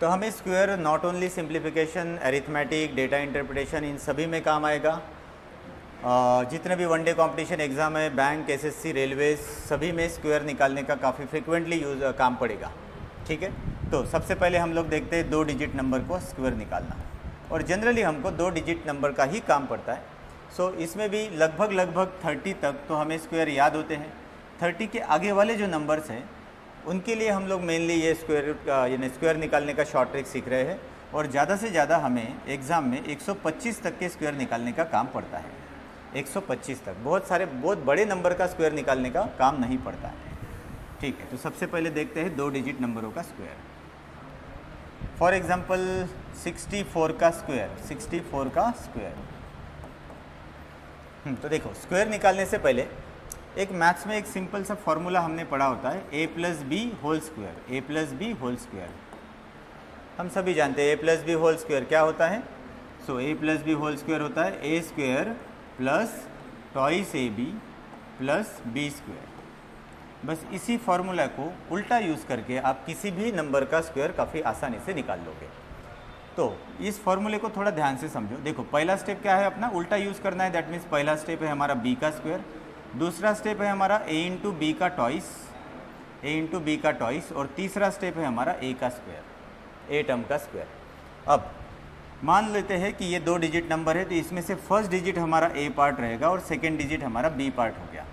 तो हमें square not only simplification, arithmetic, data interpretation, इन सभी में काम आएगा। जितने भी वनडे कंपटीशन एग्ज़ाम है, बैंक, एसएससी, रेलवे, सभी में स्क्वायर निकालने का काफ़ी फ्रिक्वेंटली काम पड़ेगा। ठीक है, तो सबसे पहले हम लोग देखते हैं 2 डिजिट नंबर को स्क्वायर निकालना, और जनरली हमको 2 डिजिट नंबर का ही काम पड़ता है। सो इसमें भी लगभग 30 तक तो हमें स्क्वायर याद होते हैं। 30 के आगे वाले जो नंबर्स हैं उनके लिए हम लोग मेनली ये स्क्वायर निकालने का शॉर्ट ट्रिक सीख रहे हैं, और ज़्यादा से ज़्यादा हमें एग्ज़ाम में 125 तक के स्क्वायर निकालने का काम पड़ता है। 125 तक, बहुत बड़े नंबर का स्क्वायर निकालने का काम नहीं पड़ता है। ठीक है, तो सबसे पहले देखते हैं 2 डिजिट नंबरों का स्क्वायर। फॉर एग्जांपल 64 का स्क्वायर, 64 का स्क्वायर। तो देखो, स्क्वायर निकालने से पहले एक मैथ्स में एक सिंपल सा फॉर्मूला हमने पढ़ा होता है, a + b whole square, a + b whole square. हम सभी जानते हैं a + b होल स्क्वायर क्या होता है। So a + b whole square होता है a square plus twice ab plus b square. बस इसी फार्मूला को उल्टा यूज़ करके आप किसी भी नंबर का स्क्वायर काफ़ी आसानी से निकाल लोगे। तो इस फार्मूले को थोड़ा ध्यान से समझो। देखो, पहला स्टेप क्या है अपना, उल्टा यूज़ करना है। दैट मीन्स पहला स्टेप है हमारा b का स्क्वायर, दूसरा स्टेप है हमारा a × b का टॉइस, a × b का टॉइस, और तीसरा स्टेप है हमारा a का स्क्वायर, a टर्म का स्क्वायर। अब मान लेते हैं कि ये 2 डिजिट नंबर है, तो इसमें से फर्स्ट डिजिट हमारा a पार्ट रहेगा और सेकेंड डिजिट हमारा b पार्ट हो गया।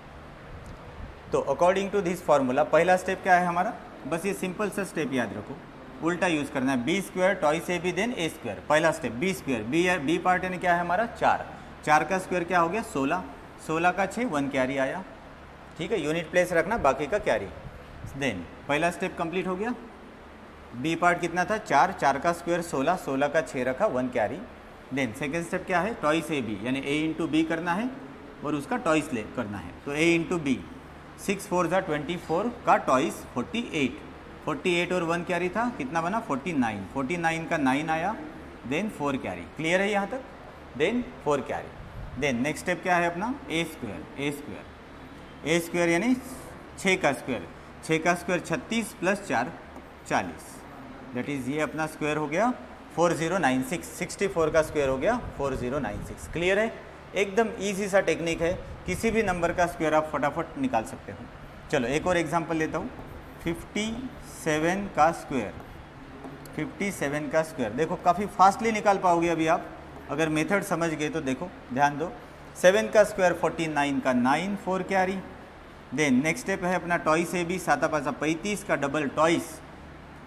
तो अकॉर्डिंग टू दिस फार्मूला पहला स्टेप क्या है हमारा, बस ये सिंपल सा स्टेप याद रखो, उल्टा यूज़ करना है। b square twice ab then a square. पहला step b square, b part यानी क्या है हमारा 4, 4 का स्क्वायर क्या हो गया 16, 16 का 6, 1 कैरी आया। ठीक है, यूनिट प्लेस रखना, बाकी का कैरी। देन पहला स्टेप कंप्लीट हो गया। b पार्ट कितना था 4, 4 का स्क्वायर 16, 16 का 6 रखा, 1 कैरी। देन सेकेंड स्टेप क्या है, टॉइस ab यानी a × b करना है और उसका टॉइस ले करना है। तो a × b, 6 4 = 24 का टॉइस 48, 48 और 1 कैरी था, कितना बना 49, 49 का 9 आया, देन 4 कैरी। क्लियर है यहाँ तक, then 4 carry. Then next step क्या है अपना a स्क्वायर, a स्क्वायर यानी 6 का स्क्वायर, 6 का स्क्वायर 36 + 4 40, दैट इज़ ये अपना स्क्वायर हो गया 4096, 64 का स्क्वायर हो गया 4096। क्लियर है, एकदम इजी सा टेक्निक है, किसी भी नंबर का स्क्वायर आप फटाफट निकाल सकते हो। चलो एक और एग्जांपल लेता हूँ, 57 का स्क्वायर, 57 का स्क्वायर। देखो काफ़ी फास्टली निकाल पाओगे अभी आप, अगर मेथड समझ गए तो। देखो ध्यान दो, 7 का स्क्वायर 49 का 9, 4 कैरी। देन नेक्स्ट स्टेप है अपना टॉइस ab, 7 5 35 का डबल टॉइस,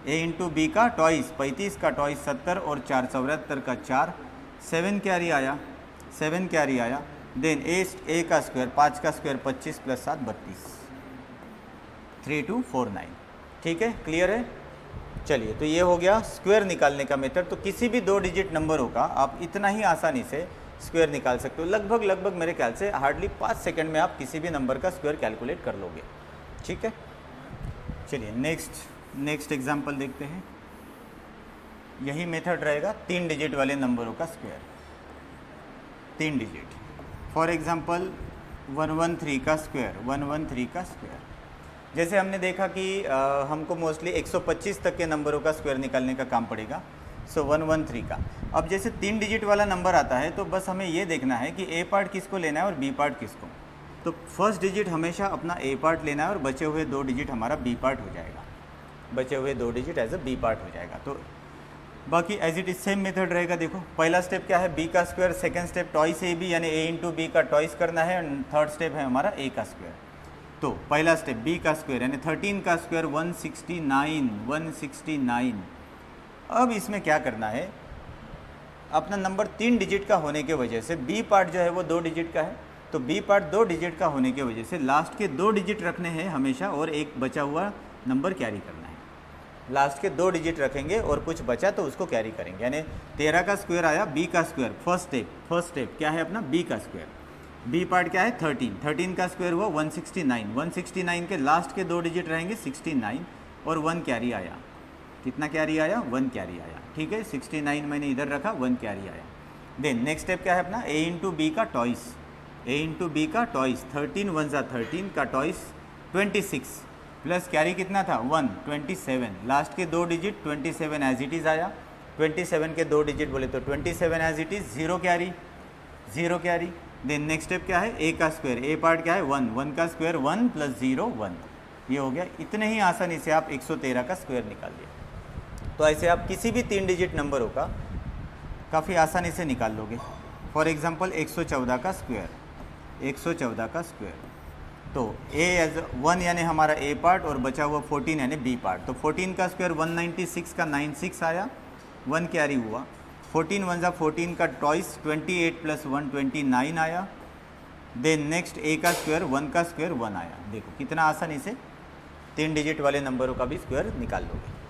a × b का टॉइस 35 का टॉइस 70 और 4 74 का 4, 7 कैरी आया, 7 कैरी आया। देन a का स्क्वायर 5 का स्क्वायर 25 + 7 32, 3249। ठीक है, क्लियर है। चलिए, तो ये हो गया स्क्वायर निकालने का मेथड। तो किसी भी 2 डिजिट नंबरों का आप इतना ही आसानी से स्क्वायर निकाल सकते हो। लगभग मेरे ख्याल से हार्डली 5 सेकंड में आप किसी भी नंबर का स्क्वायर कैलकुलेट कर लोगे। ठीक है, चलिए नेक्स्ट एग्जांपल देखते हैं। यही मेथड रहेगा 3 डिजिट वाले नंबरों का स्क्वायर, 3 डिजिट। फॉर एग्जांपल 113 का स्क्वायर, 113 का स्क्वायर। जैसे हमने देखा कि हमको मोस्टली 125 तक के नंबरों का स्क्वायर निकालने का काम पड़ेगा। सो 113 का, अब जैसे 3 डिजिट वाला नंबर आता है तो बस हमें ये देखना है कि a पार्ट किसको लेना है और b पार्ट किसको। तो फर्स्ट डिजिट हमेशा अपना a पार्ट लेना है और बचे हुए 2 डिजिट हमारा b पार्ट हो जाएगा, बचे हुए 2 digit as a b part हो जाएगा। तो बाकी as it is same method रहेगा। देखो पहला स्टेप क्या है b का square, second step twice ab यानी a × b का टॉइस करना है, एंड थर्ड स्टेप है हमारा a का स्क्वायर। तो पहला स्टेप b का स्क्वायर यानी 13 का स्क्वायर 169, 169। अब इसमें क्या करना है, अपना नंबर 3 डिजिट का होने के वजह से b पार्ट जो है वो 2 डिजिट का है, तो b पार्ट 2 डिजिट का होने के वजह से लास्ट के 2 डिजिट रखने हैं हमेशा और एक बचा हुआ नंबर कैरी करना है। लास्ट के 2 डिजिट रखेंगे और कुछ बचा तो उसको कैरी करेंगे। यानी 13 का स्क्वायर आया b का स्क्वायर, फर्स्ट स्टेप क्या है अपना b का स्क्वायर, b पार्ट क्या है 13, 13 का स्क्वायर हुआ 169, 169 के लास्ट के 2 डिजिट रहेंगे 69 और 1 कैरी आया। कितना कैरी आया, 1 कैरी आया। ठीक है, 69 मैंने इधर रखा, 1 कैरी आया। देन नेक्स्ट स्टेप क्या है अपना a × b का टॉइस, a × b का टॉइस 13 1 = 13 का टॉइस 26, प्लस कैरी कितना था 1, 27, लास्ट के 2 डिजिट 27 एज इट इज़ आया, 27 के 2 डिजिट बोले तो 27 as it is, zero carry. Then next step क्या है, ए का स्क्वायर, ए पार्ट क्या है 1, 1 का स्क्वायर 1 प्लस 0 1, ये हो गया। इतने ही आसानी से आप 113 का स्क्वायर निकाल लिया। तो ऐसे आप किसी भी 3 डिजिट नंबरों का काफ़ी आसानी से निकाल लोगे। फॉर एग्जांपल 114 का स्क्वायर, 114 का स्क्वायर, तो ए एज 1 यानी हमारा ए पार्ट और बचा हुआ 14 यानी बी पार्ट। तो 14 का स्क्वायर 196 का 96 आया, 1 कैरी हुआ। 14 1 14 का टॉइस 28 प्लस 1 29 आया। देन नेक्स्ट ए का स्क्वायर 1 का स्क्वायर 1 आया। देखो कितना आसानी से 3 डिजिट वाले नंबरों का भी स्क्वायर निकाल लोगे।